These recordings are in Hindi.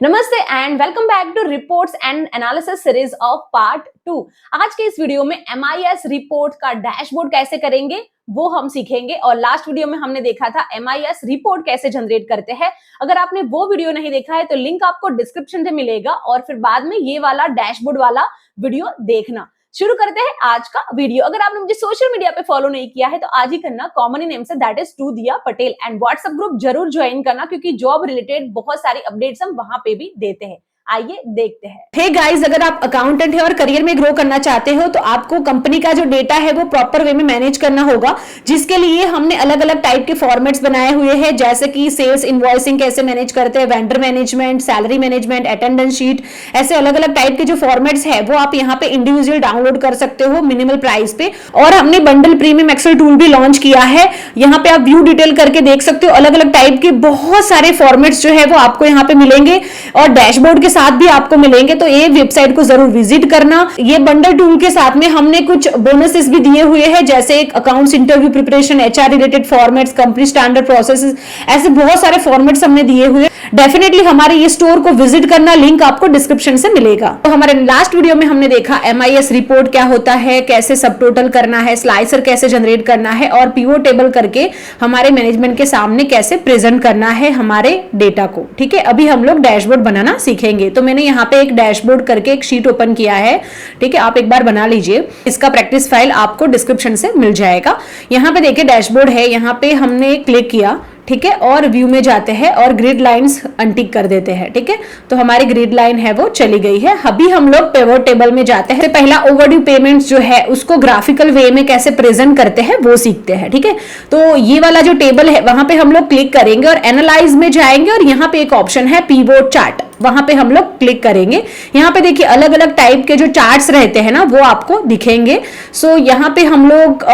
नमस्ते and welcome back to reports and analysis series of part 2। आज के इस वीडियो में MIS रिपोर्ट का डैशबोर्ड कैसे करेंगे वो हम सीखेंगे। और लास्ट वीडियो में हमने देखा था MIS रिपोर्ट कैसे जनरेट करते हैं। अगर आपने वो वीडियो नहीं देखा है तो लिंक आपको डिस्क्रिप्शन में मिलेगा और फिर बाद में ये वाला डैशबोर्ड वाला वीडियो देखना। शुरू करते हैं आज का वीडियो। अगर आपने मुझे सोशल मीडिया पे फॉलो नहीं किया है तो आज ही करना, कॉमन नेम से, दैट इज टू दिया पटेल। एंड व्हाट्सएप ग्रुप जरूर ज्वाइन करना क्योंकि जॉब रिलेटेड बहुत सारी अपडेट्स हम वहां पे भी देते हैं। आइए देखते हैं। हे गाइस, अगर आप अकाउंटेंट है और करियर में ग्रो करना चाहते हो तो आपको कंपनी का जो डेटा है वो प्रॉपर वे में मैनेज करना होगा, जिसके लिए हमने अलग अलग टाइप के फॉर्मेट्स बनाए हुए हैं, जैसे कि सेल्स इनवॉइसिंग कैसे मैनेज करते हैं, vendor management, salary management, attendance sheet, ऐसे अलग अलग टाइप के जो फॉर्मेट्स है वो आप यहाँ पे इंडिविजुअल डाउनलोड कर सकते हो मिनिमल प्राइस पे। और हमने बंडल प्रीमियम एक्सेल टूल भी लॉन्च किया है। यहाँ पे आप व्यू डिटेल करके देख सकते हो। अलग अलग टाइप के बहुत सारे फॉर्मेट्स जो है वो आपको यहाँ पे मिलेंगे और डैशबोर्ड के साथ भी आपको मिलेंगे, तो ये वेबसाइट को जरूर विजिट करना। ये बंडल टूल के साथ में हमने कुछ बोनसेस भी दिए हुए हैं, जैसे एक accounts interview preparation, HR related formats, company standard processes, ऐसे बहुत सारे फॉर्मेट्स हमने दिए हुए। डेफिनेटली हमारे ये स्टोर को विजिट करना, लिंक आपको डिस्क्रिप्शन से मिलेगा। तो हमारे लास्ट वीडियो में हमने देखा MIS रिपोर्ट क्या होता है, कैसे सब टोटल करना है, स्लाइसर कैसे जनरेट करना है और पिवोट टेबल करके हमारे मैनेजमेंट के सामने कैसे प्रेजेंट करना है हमारे डेटा को। ठीक है, अभी हम लोग डैशबोर्ड बनाना सीखेंगे। तो मैंने यहाँ पे एक डैशबोर्ड करके एक शीट ओपन किया है। ठीक है, आप एक बार बना लीजिए। इसका प्रैक्टिस फाइल आपको डिस्क्रिप्शन से मिल जाएगा। यहाँ पे देखिए डैशबोर्ड है, यहाँ पे हमने क्लिक किया। ठीक है, और व्यू में जाते हैं और ग्रिड लाइंस अनटिक कर देते हैं। ठीक है, तो हमारी ग्रिड लाइन है वो चली गई है। अभी हम लोग पिवोट टेबल में जाते हैं। पहला ओवरड्यू पेमेंट्स जो है उसको ग्राफिकल वे में कैसे प्रेजेंट करते हैं वो सीखते हैं। ठीक है, तो ये वाला जो टेबल है वहां पे हम लोग क्लिक करेंगे और एनालाइज में जाएंगे और यहाँ पे एक ऑप्शन है पिवोट चार्ट, वहां पे हम लोग क्लिक करेंगे। यहाँ पे देखिए अलग अलग टाइप के जो चार्ट्स रहते हैं ना वो आपको दिखेंगे। सो यहाँ पे हम लोग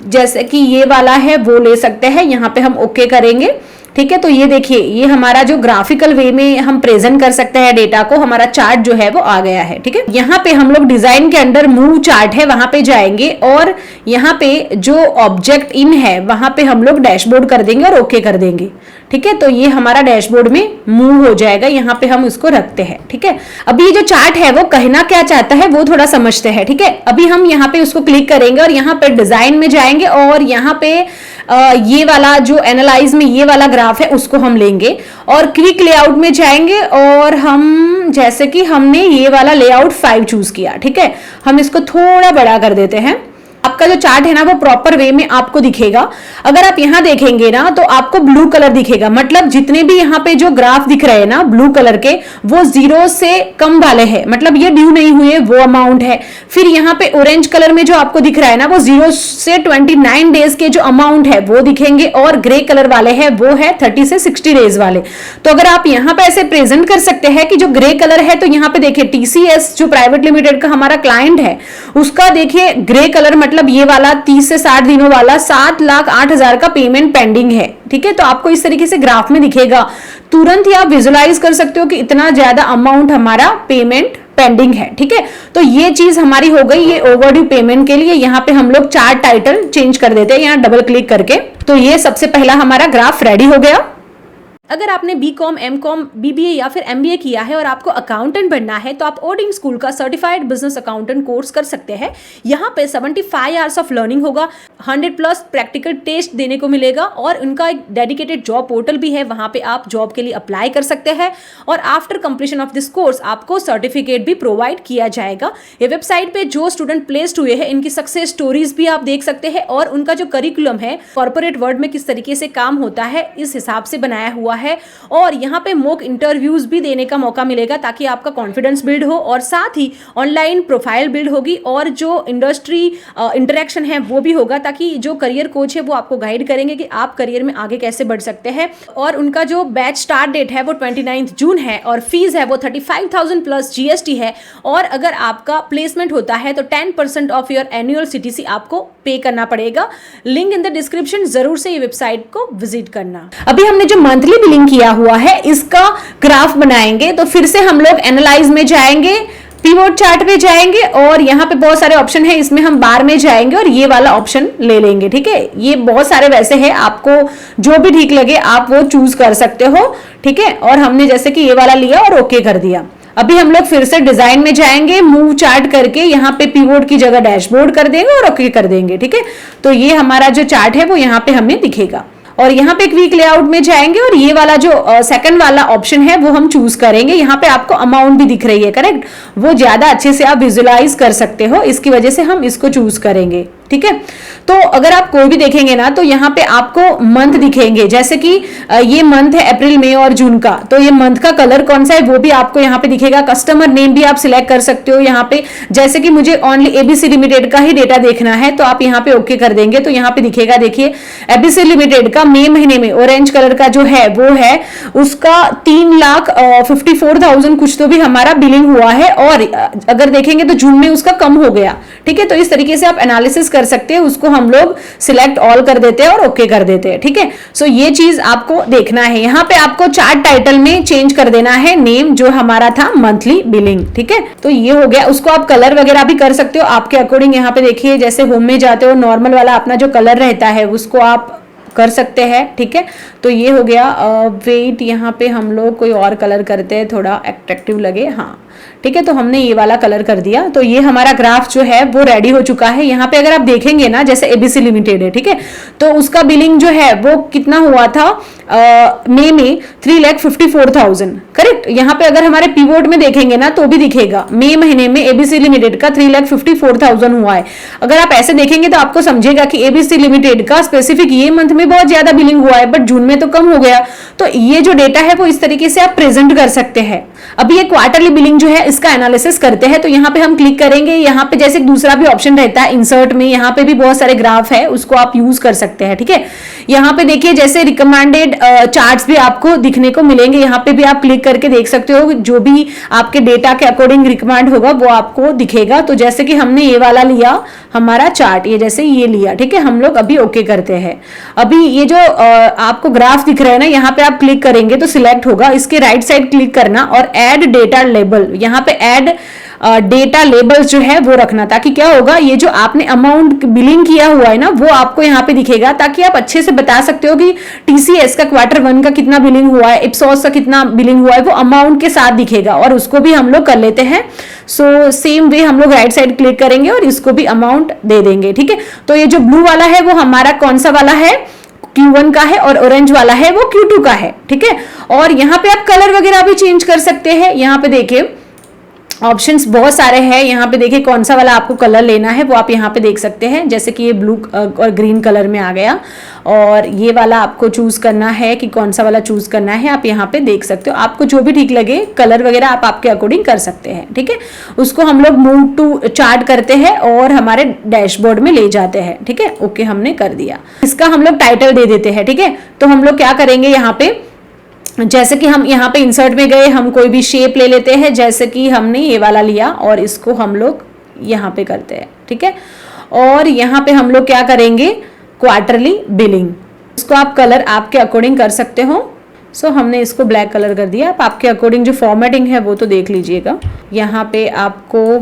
जैसे कि ये वाला है वो ले सकते हैं। यहाँ पे हम ओके करेंगे। ठीक है, तो ये देखिए ये हमारा जो ग्राफिकल वे में हम प्रेजेंट कर सकते हैं डेटा को, हमारा चार्ट जो है वो आ गया है। ठीक है, यहाँ पे हम लोग डिजाइन के अंडर मूव चार्ट है वहां पे जाएंगे और यहाँ पे जो ऑब्जेक्ट इन है वहां पे हम लोग डैशबोर्ड कर देंगे और ओके कर देंगे। ठीक है, तो ये हमारा डैशबोर्ड में मूव हो जाएगा। यहाँ पे हम इसको रखते हैं। ठीक है, अभी ये जो चार्ट है वो कहना क्या चाहता है वो थोड़ा समझते हैं। ठीक है, अभी हम यहाँ पे उसको क्लिक करेंगे और यहाँ पे डिजाइन में जाएंगे और यहाँ पे ये वाला जो एनालाइज में ये वाला ग्राफ है उसको हम लेंगे और क्विक लेआउट में जाएंगे और हम जैसे कि हमने ये वाला लेआउट 5 चूज किया। ठीक है, हम इसको थोड़ा बड़ा कर देते हैं। आपका जो चार्ट है ना वो प्रॉपर वे में आपको दिखेगा। अगर आप यहाँ देखेंगे ना तो आपको ब्लू कलर दिखेगा, मतलब जितने भी यहाँ पे जो ग्राफ दिख रहे हैं ना ब्लू कलर के वो 0 से कम वाले हैं, मतलब ये ड्यू नहीं हुए वो अमाउंट है। फिर यहाँ पे ऑरेंज कलर में जो आपको दिख रहा है ना वो 0 से 29 डेज के जो अमाउंट है वो दिखेंगे और ग्रे कलर वाले है वो है 30 से 60 डेज वाले। तो अगर आप यहाँ पे ऐसे प्रेजेंट कर सकते हैं कि जो ग्रे कलर है, तो यहाँ पे देखिए TCS जो प्राइवेट लिमिटेड का हमारा क्लाइंट है उसका देखिए ग्रे कलर, मतलब ये वाला 30 से 60 दिनों वाला 7,08,000 का पेमेंट पेंडिंग है। ठीक है, तो आपको इस तरीके से ग्राफ में दिखेगा। तुरंत ही आप विजुलाइज कर सकते हो कि इतना ज्यादा अमाउंट हमारा पेमेंट पेंडिंग है। ठीक है, तो ये चीज हमारी हो गई ये ओवरड्यू पेमेंट के लिए। यहाँ पे हम लोग चार्ट टाइटल चेंज कर देते हैं यहाँ डबल क्लिक करके। तो ये सबसे पहला हमारा ग्राफ रेडी हो गया। अगर आपने BCom, MCom, BBA या फिर MBA किया है और आपको अकाउंटेंट बनना है तो आप ओडिंग स्कूल का सर्टिफाइड बिजनेस अकाउंटेंट कोर्स कर सकते हैं। यहाँ पे 75 आवर्स ऑफ लर्निंग होगा, 100+ प्रैक्टिकल टेस्ट देने को मिलेगा और उनका एक डेडिकेटेड जॉब पोर्टल भी है, वहाँ पे आप जॉब के लिए अप्लाई कर सकते हैं। और after completion of this course आपको सर्टिफिकेट भी प्रोवाइड किया जाएगा। ये वेबसाइट पे जो स्टूडेंट प्लेस्ड हुए हैं इनकी सक्सेस स्टोरीज भी आप देख सकते हैं और उनका जो करिकुलम है कॉर्पोरेट वर्ल्ड में किस तरीके से काम होता है इस हिसाब से बनाया हुआ है। और यहाँ पे मॉक इंटरव्यूज भी देने का मौका मिलेगा ताकि आपका कॉन्फिडेंस बिल्ड हो और साथ ही ऑनलाइन प्रोफाइल बिल्ड होगी और जो इंडस्ट्री इंटरेक्शन है वो भी होगा, ताकि जो करियर कोच है वो आपको गाइड करेंगे कि आप करियर में आगे कैसे बढ़ सकते हैं। और उनका जो बैच स्टार्ट डेट है वो 29 जून है और फीस है वो 35,000 प्लस GST है। और अगर आपका प्लेसमेंट होता है तो 10% ऑफ योर एनुअल CTC आपको पे करना पड़ेगा। लिंक इन द डिस्क्रिप्शन, जरूर से ये वेबसाइट को विजिट करना। अभी हमने जो मंथली बिलिंग किया हुआ है इसका ग्राफ बनाएंगे, तो फिर से हम लोग एनालाइज में जाएंगे, पिवोट चार्ट पे जाएंगे और यहाँ पे बहुत सारे ऑप्शन है, इसमें हम बार में जाएंगे और ये वाला ऑप्शन ले लेंगे। ठीक है, ये बहुत सारे वैसे है, आपको जो भी ठीक लगे आप वो चूज कर सकते हो। ठीक है, और हमने जैसे कि ये वाला लिया और ओके कर दिया। अभी हम लोग फिर से डिजाइन में जाएंगे, मूव चार्ट करके यहाँ पे पिवोट की जगह डैशबोर्ड कर देंगे और ओके कर देंगे। ठीक है, तो ये हमारा जो चार्ट है वो यहाँ पे हमें दिखेगा। और यहाँ पे क्विक लेआउट में जाएंगे और ये वाला जो सेकंड वाला ऑप्शन है वो हम चूज करेंगे। यहाँ पे आपको अमाउंट भी दिख रही है, करेक्ट, वो ज्यादा अच्छे से आप विजुलाइज कर सकते हो, इसकी वजह से हम इसको चूज करेंगे। ठीक है, तो अगर आप कोई भी देखेंगे ना तो यहाँ पे आपको मंथ दिखेंगे, जैसे कि ये मंथ है अप्रैल मई और जून का, तो ये मंथ का कलर कौन सा है वो भी आपको यहाँ पे दिखेगा। कस्टमर नेम भी आप सिलेक्ट कर सकते हो यहाँ पे, जैसे कि मुझे ओनली एबीसी लिमिटेड का ही डेटा देखना है तो आप यहाँ पे ओके कर देंगे तो यहाँ पे दिखेगा। देखिए एबीसी लिमिटेड का मई महीने में ऑरेंज कलर का जो है वो है उसका 3,54,000 कुछ तो भी हमारा बिलिंग हुआ है, और अगर देखेंगे तो जून में उसका कम हो गया। ठीक है, तो इस तरीके से आप एनालिसिस कर सकते हैं, उसको हम लोग सिलेक्ट ऑल कर देते हैं और ओके कर देते हैं। ठीक है, सो ये चीज आपको देखना है। यहाँ पे आपको चार्ट टाइटल में चेंज कर देना है नेम, जो हमारा था मंथली बिलिंग। ठीक है, तो ये हो गया। उसको आप कलर वगैरह भी कर सकते हो आपके अकॉर्डिंग। यहाँ पे देखिए जैसे होम में जाते हो नॉर्मल वाला अपना जो कलर रहता है उसको आप कर सकते हैं। ठीक है, तो ये हो गया। वेट, यहाँ पे हम लोग कोई और कलर करते हैं थोड़ा अट्रैक्टिव लगे। हाँ ठीक है, तो हमने ये वाला कलर कर दिया। तो ये हमारा ग्राफ जो है वो रेडी हो चुका है। यहाँ पे अगर आप देखेंगे ना, जैसे एबीसी लिमिटेड है, ठीक है, तो उसका बिलिंग जो है वो कितना हुआ था मई में 3,54,000, करेक्ट। यहाँ पे अगर हमारे पिवोट में देखेंगे ना तो भी दिखेगा मई महीने में एबीसी लिमिटेड का 3,54,000 हुआ है। अगर आप ऐसे देखेंगे तो आपको समझेगा कि एबीसी लिमिटेड का स्पेसिफिक ये मंथ में बहुत ज्यादा बिलिंग हुआ है बट जून में तो कम हो गया। तो ये जो डेटा है वो इस तरीके से आप प्रेजेंट कर सकते हैं। अभी ये क्वार्टरली बिलिंग जो है इसका एनालिसिस करते हैं, तो यहाँ पे हम क्लिक करेंगे। यहाँ पे जैसे दूसरा भी ऑप्शन रहता है इंसर्ट में, यहाँ पे भी बहुत सारे ग्राफ है, उसको आप यूज कर सकते हैं। ठीक है, यहाँ पे देखिए जैसे रिकमेंडेड चार्ट्स भी आपको दिखने को मिलेंगे, यहाँ पे भी आप क्लिक करके देख सकते हो, जो भी आपके डेटा के अकॉर्डिंग रिकमेंड होगा वो आपको दिखेगा। तो जैसे कि हमने ये वाला लिया हमारा चार्ट, ये जैसे ये लिया, ठीक है, हम लोग अभी ओके करते हैं। अभी ये जो आपको ग्राफ दिख रहा है ना, यहाँ पे आप क्लिक करेंगे तो सिलेक्ट होगा, इसके राइट साइड क्लिक करना और ऐड डेटा लेबल, यहाँ पे ऐड डेटा लेबल्स जो है वो रखना, ताकि क्या होगा, ये जो आपने अमाउंट बिलिंग किया हुआ है ना वो आपको यहाँ पे दिखेगा, ताकि आप अच्छे से बता सकते हो कि टीसीएस का क्वार्टर 1 का कितना बिलिंग हुआ है, इप्सॉस का कितना बिलिंग हुआ है, वो अमाउंट के साथ दिखेगा। और उसको भी हम लोग कर लेते हैं। सो सेम वे हम लोग राइट साइड क्लिक करेंगे और इसको भी अमाउंट दे देंगे। ठीक है, तो ये जो ब्लू वाला है वो हमारा कौन सा वाला है, Q1 का है, और ऑरेंज वाला है वो Q2 का है। ठीक है, और यहाँ पे आप कलर वगैरह भी चेंज कर सकते हैं। यहाँ पे देखिए ऑप्शंस बहुत सारे हैं, यहाँ पे देखिए कौन सा वाला आपको कलर लेना है वो आप यहाँ पे देख सकते हैं। जैसे कि ये ब्लू और ग्रीन कलर में आ गया, और ये वाला आपको चूज करना है कि कौन सा वाला चूज करना है, आप यहाँ पे देख सकते हो। आपको जो भी ठीक लगे कलर वगैरह आप आपके अकॉर्डिंग कर सकते हैं। ठीक है, उसको हम लोग मूव टू चार्ट करते हैं और हमारे डैशबोर्ड में ले जाते हैं। ठीक है, ओके हमने कर दिया। इसका हम लोग टाइटल दे देते हैं। ठीक है, तो हम लोग क्या करेंगे, यहाँ पे जैसे कि हम यहाँ पे इंसर्ट में गए, हम कोई भी शेप ले लेते हैं, जैसे कि हमने ये वाला लिया और इसको हम लोग यहाँ पे करते हैं। ठीक है, और यहाँ पे हम लोग क्या करेंगे, क्वार्टरली बिलिंग, इसको आप कलर आपके अकॉर्डिंग कर सकते हो। सो हमने इसको ब्लैक कलर कर दिया। आप आपके अकॉर्डिंग जो फॉर्मेटिंग है वो तो देख लीजिएगा। यहाँ पे आपको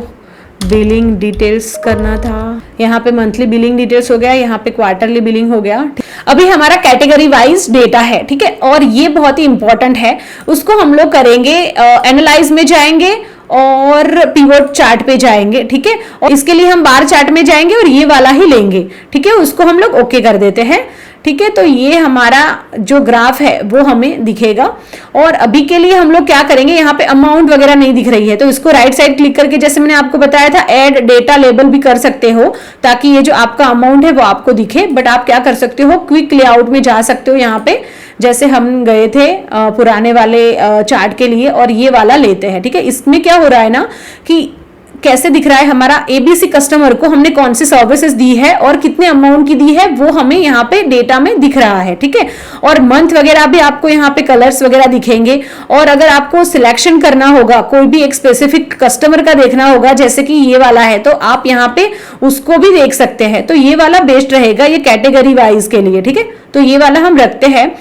बिलिंग डिटेल्स करना था, यहाँ पे मंथली बिलिंग डिटेल्स हो गया, यहाँ पे क्वार्टरली बिलिंग हो गया। अभी हमारा कैटेगरी वाइज डेटा है। ठीक है, और ये बहुत ही इंपॉर्टेंट है, उसको हम लोग करेंगे एनालाइज में जाएंगे और पिवोट चार्ट पे जाएंगे। ठीक है, और इसके लिए हम बार चार्ट में जाएंगे और ये वाला ही लेंगे। ठीक है, उसको हम लोग ओके कर देते हैं। ठीक है, तो ये हमारा जो ग्राफ है वो हमें दिखेगा। और अभी के लिए हम लोग क्या करेंगे, यहाँ पे अमाउंट वगैरह नहीं दिख रही है तो इसको राइट साइड क्लिक करके, जैसे मैंने आपको बताया था, ऐड डेटा लेबल भी कर सकते हो, ताकि ये जो आपका अमाउंट है वो आपको दिखे। बट आप क्या कर सकते हो, क्विक लेआउट में जा सकते हो। यहाँ पे जैसे हम गए थे पुराने वाले चार्ट के लिए और ये वाला लेते हैं। ठीक है, इसमें क्या हो रहा है ना कि कैसे दिख रहा है, हमारा एबीसी कस्टमर को हमने कौन सी सर्विसेज दी है और कितने अमाउंट की दी है वो हमें यहाँ पे डेटा में दिख रहा है। ठीक है, और मंथ वगैरह भी आपको यहाँ पे कलर्स वगैरह दिखेंगे। और अगर आपको सिलेक्शन करना होगा, कोई भी एक स्पेसिफिक कस्टमर का देखना होगा, जैसे कि ये वाला है, तो आप यहाँ पे उसको भी देख सकते हैं। तो ये वाला बेस्ट रहेगा ये कैटेगरी वाइज के लिए। ठीक है, तो ये वाला हम रखते हैं।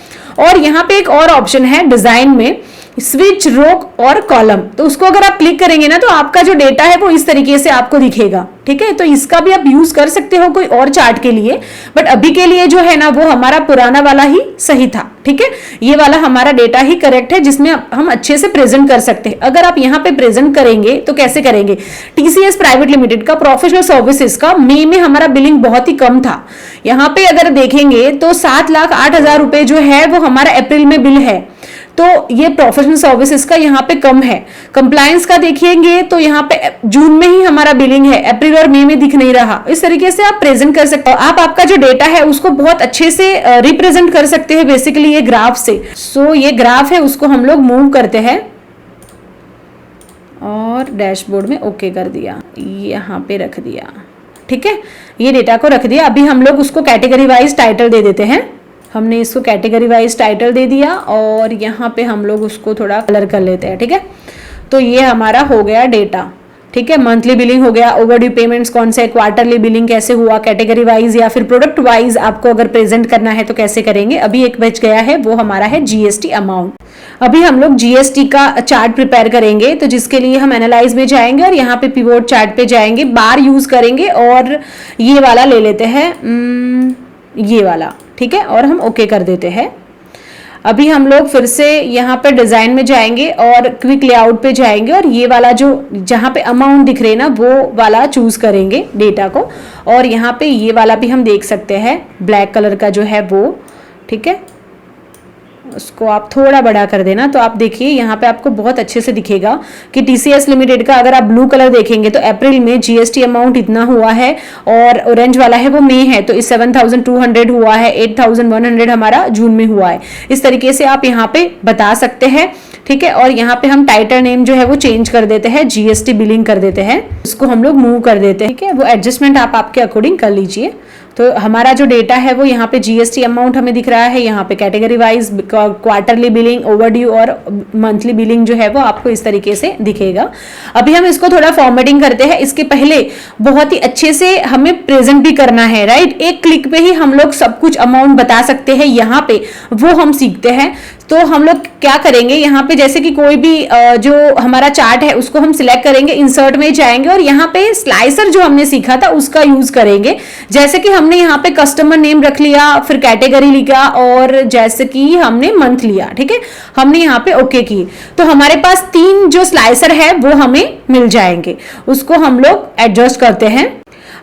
और यहाँ पे एक और ऑप्शन है डिजाइन में, स्विच, रो और कॉलम। तो उसको अगर आप क्लिक करेंगे ना तो आपका जो डेटा है वो इस तरीके से आपको दिखेगा, ठीक है। तो इसका भी आप यूज कर सकते हो कोई और चार्ट के लिए, बट अभी के लिए जो है ना वो हमारा पुराना वाला ही सही था, ठीक है। ये वाला हमारा डेटा ही करेक्ट है जिसमें हम अच्छे से प्रेजेंट कर सकते हैं। अगर आप यहाँ पे प्रेजेंट करेंगे तो कैसे करेंगे, टीसीएस प्राइवेट लिमिटेड का प्रोफेशनल सर्विसेज का मई में हमारा बिलिंग बहुत ही कम था। यहाँ पे अगर देखेंगे तो 7,08,000 रुपए जो है वो हमारा अप्रैल में बिल है, तो ये प्रोफेशनल सर्विसेज का यहाँ पे कम है। कंप्लायंस का देखेंगे तो यहाँ पे जून में ही हमारा बिलिंग है, अप्रैल और मई में दिख नहीं रहा। इस तरीके से आप प्रेजेंट कर सकते हो, आप आपका जो डेटा है उसको बहुत अच्छे से रिप्रेजेंट कर सकते हैं बेसिकली ये ग्राफ से। सो ये ग्राफ है उसको हम लोग मूव करते हैं और डैशबोर्ड में ओके कर दिया, यहाँ पे रख दिया, ठीक है। ये डेटा को रख दिया। अभी हम लोग उसको कैटेगरी वाइज टाइटल दे देते हैं। हमने इसको कैटेगरी वाइज टाइटल दे दिया और यहाँ पे हम लोग उसको थोड़ा कलर कर लेते हैं, ठीक है। तो ये हमारा हो गया डेटा, ठीक है। मंथली बिलिंग हो गया, ओवरड्यू पेमेंट्स कौन से, क्वार्टरली बिलिंग कैसे हुआ, कैटेगरी वाइज या फिर प्रोडक्ट वाइज आपको अगर प्रेजेंट करना है तो कैसे करेंगे। अभी एक बच गया है, वो हमारा है जीएसटी अमाउंट। अभी हम लोग जीएसटी का चार्ट प्रिपेयर करेंगे, तो जिसके लिए हम एनालाइज में जाएंगे और यहाँ पे पिवोट चार्ट पे जाएंगे, बार यूज करेंगे और ये वाला ले लेते हैं, ये वाला, ठीक है, और हम ओके कर देते हैं। अभी हम लोग फिर से यहाँ पे डिजाइन में जाएंगे और क्विक लेआउट पे जाएंगे और ये वाला जो जहाँ पे अमाउंट दिख रहे हैं ना वो वाला चूज करेंगे डेटा को, और यहाँ पे ये वाला भी हम देख सकते हैं ब्लैक कलर का जो है वो, ठीक है। उसको आप थोड़ा बड़ा कर देना तो आप देखिए यहाँ पे आपको बहुत अच्छे से दिखेगा कि टीसीएस लिमिटेड का अगर आप ब्लू कलर देखेंगे तो अप्रैल में जीएसटी अमाउंट इतना हुआ है और ऑरेंज वाला है वो मई है, तो इस 7,200 हुआ है, 8,100 हमारा जून में हुआ है। इस तरीके से आप यहाँ पे बता सकते हैं, ठीक है। और यहाँ पे हम टाइटल नेम जो है वो चेंज कर देते हैं, जीएसटी बिलिंग कर देते हैं, इसको हम लोग मूव कर देते हैं, ठीक है। वो एडजस्टमेंट आप आपके अकॉर्डिंग कर लीजिए। तो हमारा जो डेटा है वो यहाँ पे जीएसटी अमाउंट हमें दिख रहा है, यहाँ पे category wise quarterly billing, overdue और मंथली बिलिंग जो है वो आपको इस तरीके से दिखेगा। अभी हम इसको थोड़ा फॉर्मेटिंग करते हैं। इसके पहले बहुत ही अच्छे से हमें प्रेजेंट भी करना है, राइट। एक क्लिक पे ही हम लोग सब कुछ अमाउंट बता सकते हैं यहाँ पे, वो हम सीखते हैं। तो हम लोग क्या करेंगे, यहाँ पे जैसे कि कोई भी जो हमारा चार्ट है उसको हम सिलेक्ट करेंगे, इंसर्ट में जाएंगे और यहाँ पे स्लाइसर जो हमने सीखा था उसका यूज करेंगे। जैसे कि हमने यहाँ पे कस्टमर नेम रख लिया, फिर कैटेगरी लिखा और जैसे कि हमने मंथ लिया, ठीक है। हमने यहाँ पे ओके की, तो हमारे पास 3 जो स्लाइसर है वो हमें मिल जाएंगे। उसको हम लोग एडजस्ट करते हैं।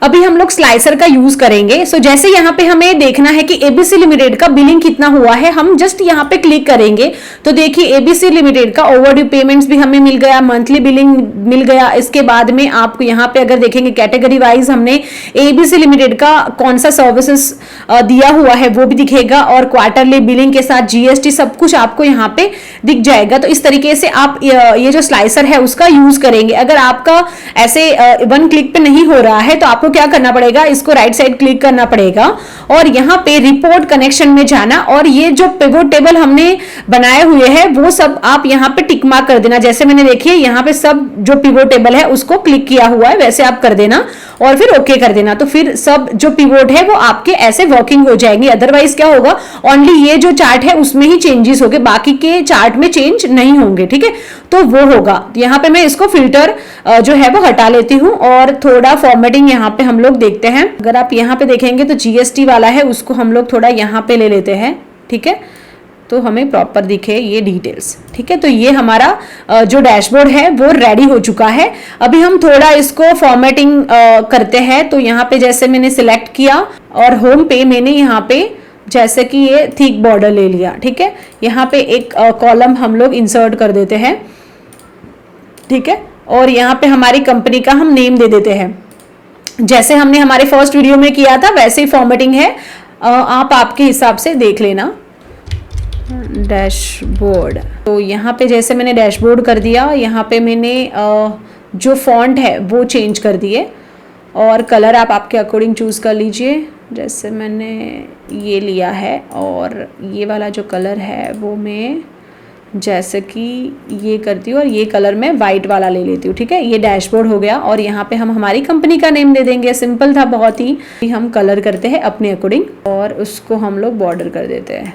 अभी हम लोग स्लाइसर का यूज करेंगे। सो जैसे यहाँ पे हमें देखना है कि एबीसी लिमिटेड का बिलिंग कितना हुआ है, हम जस्ट यहाँ पे क्लिक करेंगे तो देखिए एबीसी लिमिटेड का ओवरड्यू पेमेंट्स भी हमें मिल गया, मंथली बिलिंग मिल गया। इसके बाद में आपको यहाँ पे अगर देखेंगे कैटेगरी वाइज हमने एबीसी लिमिटेड का कौन सा सर्विसेज दिया हुआ है वो भी दिखेगा और क्वार्टरली बिलिंग के साथ जीएसटी सब कुछ आपको यहाँ पे दिख जाएगा। तो इस तरीके से आप ये जो स्लाइसर है उसका यूज करेंगे। अगर आपका ऐसे 1 क्लिक पे नहीं हो रहा है तो आपको क्या करना पड़ेगा, इसको राइट साइड क्लिक करना पड़ेगा और यहाँ पे रिपोर्ट कनेक्शन में जाना और ये जो पिवोट टेबल हमने बनाए हुए हैं वो सब आप यहाँ पे टिक मार्क कर देना। जैसे मैंने देखिए यहाँ पे सब जो पिवोट टेबल है उसको क्लिक किया हुआ है, वैसे आप कर देना और फिर ओके कर देना। तो फिर सब जो पिवोट है वो आपके ऐसे वर्किंग हो जाएंगे। अदरवाइज क्या होगा, ओनली ये जो चार्ट है उसमें ही चेंजेस होंगे, बाकी के चार्ट में चेंज नहीं होंगे, ठीक है। तो वो होगा। यहाँ पे मैं इसको फिल्टर जो है वो हटा लेती हूँ और थोड़ा फॉर्मेटिंग यहाँ पे हम लोग देखते हैं। अगर आप यहाँ पे देखेंगे तो जीएसटी वाला है उसको हम लोग थोड़ा यहाँ पे ले लेते हैं, ठीक है, तो हमें प्रॉपर दिखे ये डिटेल्स, ठीक है। तो ये हमारा जो डैशबोर्ड है वो रेडी हो चुका है। अभी हम थोड़ा इसको फॉर्मेटिंग करते हैं। तो यहाँ पे जैसे मैंने सिलेक्ट किया और होम पे मैंने यहाँ पे जैसे कि ये थिक बॉर्डर ले लिया, ठीक है। यहाँ पे एक कॉलम हम लोग इंसर्ट कर देते हैं, ठीक है, और यहाँ पे हमारी कंपनी का हम नेम दे देते हैं। जैसे हमने हमारे फर्स्ट वीडियो में किया था वैसे ही फॉर्मेटिंग है, आप आपके हिसाब से देख लेना। डैशबोर्ड, तो यहाँ पे जैसे मैंने डैशबोर्ड कर दिया, यहाँ पे मैंने जो फॉन्ट है वो चेंज कर दिए और कलर आप आपके अकॉर्डिंग चूज़ कर लीजिए। जैसे मैंने ये लिया है और ये वाला जो कलर है वो मैं जैसे कि ये करती हूँ और ये कलर मैं वाइट वाला ले लेती हूँ, ठीक है। ये डैशबोर्ड हो गया और यहाँ पे हम हमारी कंपनी का नेम दे देंगे। सिंपल था बहुत ही। हम कलर करते हैं अपने अकॉर्डिंग और उसको हम लोग बॉर्डर कर देते हैं,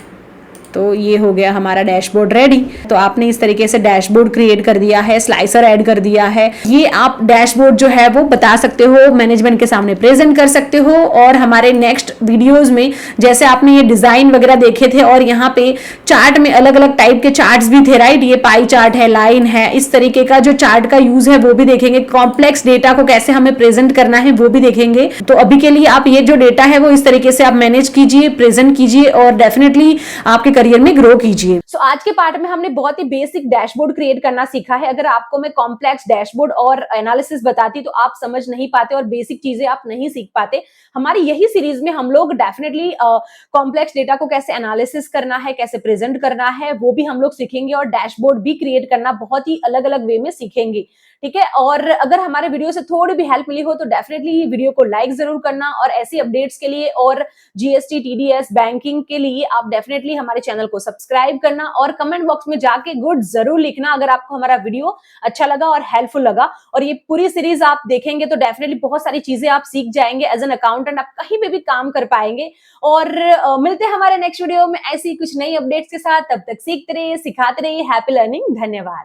तो ये हो गया हमारा डैशबोर्ड रेडी। तो आपने इस तरीके से डैशबोर्ड क्रिएट कर दिया है, स्लाइसर ऐड कर दिया है। ये आप डैशबोर्ड जो है वो बता सकते हो, मैनेजमेंट के सामने प्रेजेंट कर सकते हो। और हमारे नेक्स्ट वीडियोस में जैसे आपने ये डिजाइन वगैरह देखे थे और यहाँ पे चार्ट में अलग अलग टाइप के चार्ट्स भी थे, राइट। ये पाई चार्ट है, लाइन है, इस तरीके का जो चार्ट का यूज है वो भी देखेंगे। कॉम्प्लेक्स डेटा को कैसे हमें प्रेजेंट करना है वो भी देखेंगे। तो अभी के लिए आप ये जो डेटा है वो इस तरीके से आप मैनेज कीजिए, प्रेजेंट कीजिए और डेफिनेटली आपके करियर में ग्रो कीजिए। सो आज के पार्ट में हमने बहुत ही बेसिक डैशबोर्ड क्रिएट करना सीखा है। अगर आपको मैं कॉम्प्लेक्स डैशबोर्ड और एनालिसिस बताती तो आप समझ नहीं पाते और बेसिक चीजें आप नहीं सीख पाते। हमारी यही सीरीज में हम लोग डेफिनेटली कॉम्प्लेक्स डेटा को कैसे एनालिसिस करना है, कैसे प्रेजेंट करना है वो भी हम लोग सीखेंगे और डैशबोर्ड भी क्रिएट करना बहुत ही अलग अलग वे में सीखेंगे, ठीक है। और अगर हमारे वीडियो से थोड़ी भी हेल्प मिली हो तो डेफिनेटली वीडियो को लाइक जरूर करना और ऐसी अपडेट्स के लिए और जीएसटी, टीडीएस, बैंकिंग के लिए आप डेफिनेटली हमारे चैनल को सब्सक्राइब करना और कमेंट बॉक्स में जाके गुड जरूर लिखना अगर आपको हमारा वीडियो अच्छा लगा और हेल्पफुल लगा। और ये पूरी सीरीज आप देखेंगे तो डेफिनेटली बहुत सारी चीजें आप सीख जाएंगे। एज एन अकाउंटेंट आप कहीं पे भी काम कर पाएंगे। और मिलते हैं हमारे नेक्स्ट वीडियो में ऐसी कुछ नई अपडेट्स के साथ। तब तक सीखते रहिए, सिखाते रहिए। Happy learning. धन्यवाद।